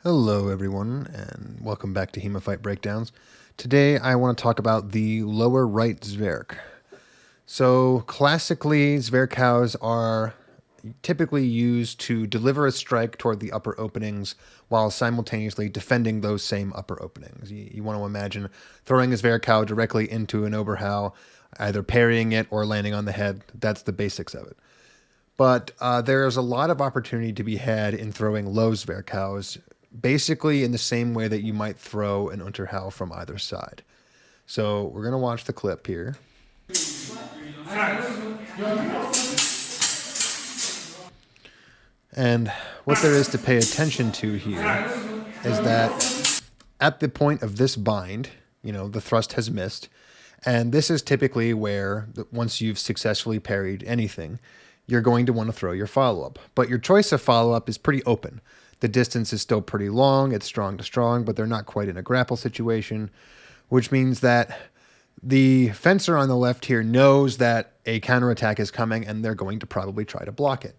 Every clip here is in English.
Hello everyone, and welcome back to HEMA Fight Breakdowns. Today I want to talk about the lower right Zwerch. So classically, Zwerchs are typically used to deliver a strike toward the upper openings while simultaneously defending those same upper openings. You want to imagine throwing a Zwerch directly into an Oberhau, either parrying it or landing on the head. That's the basics of it. But there's a lot of opportunity to be had in throwing low Zwerchs, basically in the same way that you might throw an Unterhau from either side. So we're going to watch the clip here. And what there is to pay attention to here is that at the point of this bind, the thrust has missed. And this is typically where, once you've successfully parried anything, you're going to want to throw your follow-up. But your choice of follow-up is pretty open. The distance is still pretty long. It's strong to strong, but they're not quite in a grapple situation, which means that the fencer on the left here knows that a counterattack is coming and they're going to probably try to block it.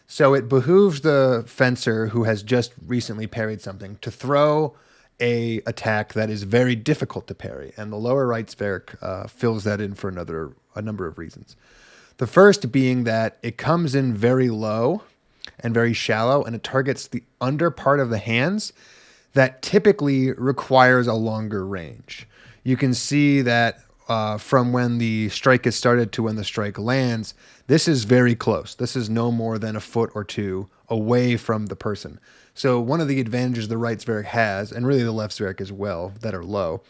So it behooves the fencer who has just recently parried something to throw a attack that is very difficult to parry, and the lower right Zwerch fills that in for a number of reasons. The first being that it comes in very low and very shallow, and it targets the under part of the hands that typically requires a longer range. You can see that from when the strike is started to when the strike lands, this is very close. This is no more than a foot or two away from the person. So one of the advantages the right Zwerch has, and really the left Zwerch as well, that are low,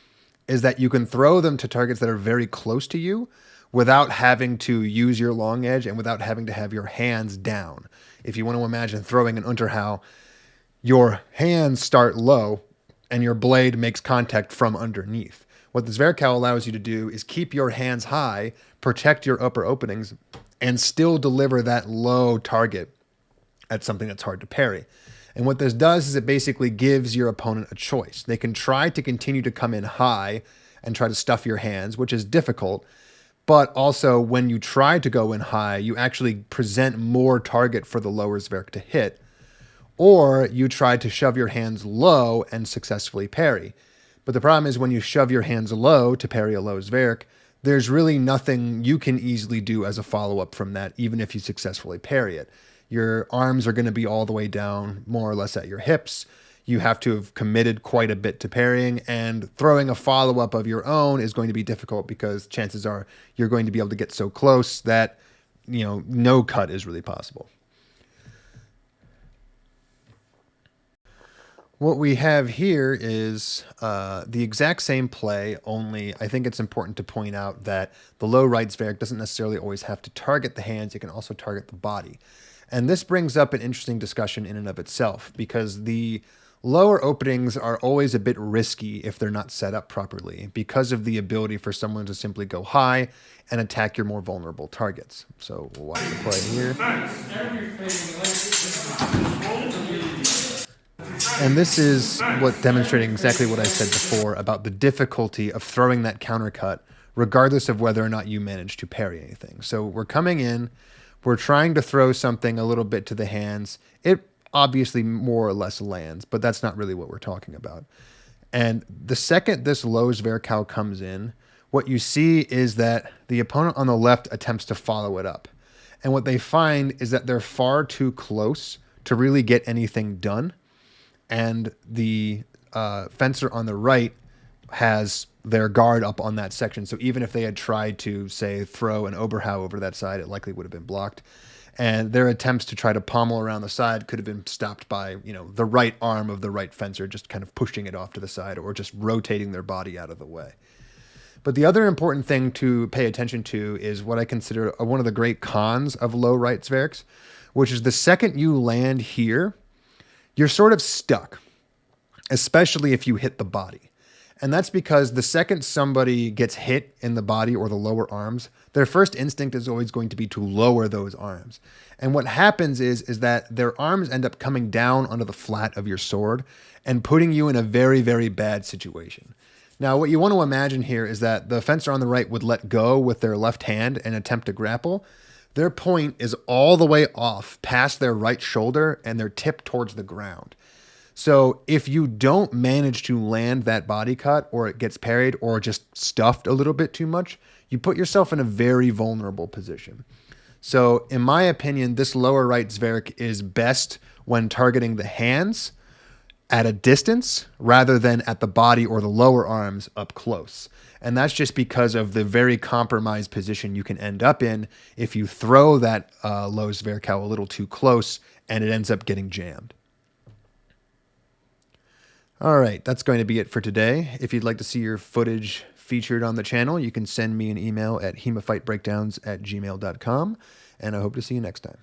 is that you can throw them to targets that are very close to you without having to use your long edge and without having to have your hands down. If you want to imagine throwing an Unterhau, your hands start low and your blade makes contact from underneath. What the Zwerch allows you to do is keep your hands high, protect your upper openings, and still deliver that low target at something that's hard to parry. And what this does is it basically gives your opponent a choice. They can try to continue to come in high and try to stuff your hands, which is difficult. But also, when you try to go in high, you actually present more target for the lower Zwerch to hit. Or you try to shove your hands low and successfully parry. But the problem is when you shove your hands low to parry a low Zwerch, there's really nothing you can easily do as a follow-up from that, even if you successfully parry it. Your arms are going to be all the way down, more or less at your hips. You have to have committed quite a bit to parrying, and throwing a follow-up of your own is going to be difficult because chances are you're going to be able to get so close that, no cut is really possible. What we have here is the exact same play, only I think it's important to point out that the low right Zwerch doesn't necessarily always have to target the hands. It can also target the body. And this brings up an interesting discussion in and of itself, because the lower openings are always a bit risky if they're not set up properly because of the ability for someone to simply go high and attack your more vulnerable targets. So we'll watch the play here. And this is what demonstrating exactly what I said before about the difficulty of throwing that countercut, regardless of whether or not you manage to parry anything. So we're coming in, we're trying to throw something a little bit to the hands. It obviously more or less lands, but that's not really what we're talking about. And the second this low Zwerch comes in, what you see is that the opponent on the left attempts to follow it up. And what they find is that they're far too close to really get anything done. And the fencer on the right has their guard up on that section. So even if they had tried to, say, throw an Oberhau over that side, it likely would have been blocked. And their attempts to try to pommel around the side could have been stopped by, the right arm of the right fencer just kind of pushing it off to the side or just rotating their body out of the way. But the other important thing to pay attention to is what I consider one of the great cons of low right Zwerchs, which is the second you land here, you're sort of stuck, especially if you hit the body. And that's because the second somebody gets hit in the body or the lower arms, their first instinct is always going to be to lower those arms. And what happens is that their arms end up coming down onto the flat of your sword and putting you in a very, very bad situation. Now, what you want to imagine here is that the fencer on the right would let go with their left hand and attempt to grapple. Their point is all the way off past their right shoulder and their tip towards the ground. So if you don't manage to land that body cut, or it gets parried, or just stuffed a little bit too much, you put yourself in a very vulnerable position. So in my opinion, this lower right Zwerch is best when targeting the hands at a distance rather than at the body or the lower arms up close. And that's just because of the very compromised position you can end up in if you throw that low Zwerch a little too close and it ends up getting jammed. All right, that's going to be it for today. If you'd like to see your footage featured on the channel, you can send me an email at HEMAFightBreakdowns@gmail.com, and I hope to see you next time.